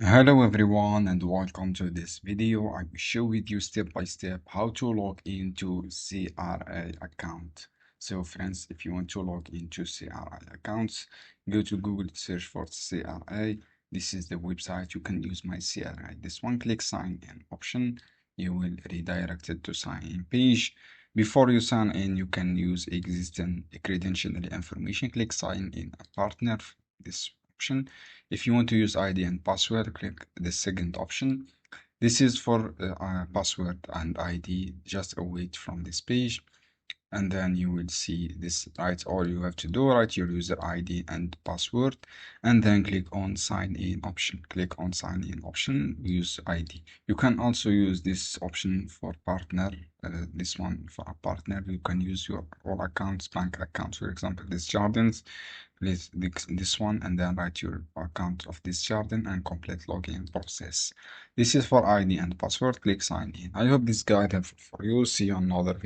Hello everyone and welcome to this video. I will show with you step by step how to log into CRA account. So friends, if you want to log into CRA accounts, go to Google, search for CRA. This is the website. You can use my CRA. This one, click sign in option. You will redirect it to sign in page. Before you sign in, you can use existing credential information. Click sign in a partner. This option. If you want to use ID and password, click the second option. This is for password and ID. Just await from this page, and then you will see this. Right, all you have to do, write your user ID and password, and then click on sign in option. Click on sign in option, use ID. You can also use this option for partner. This one for a partner, you can use your all accounts, bank accounts, for example this Jardins. Please this one, and then write your account of this Jardin and complete login process. This is for ID and password. Click sign in. I hope this guide helpful for you. See you on another video.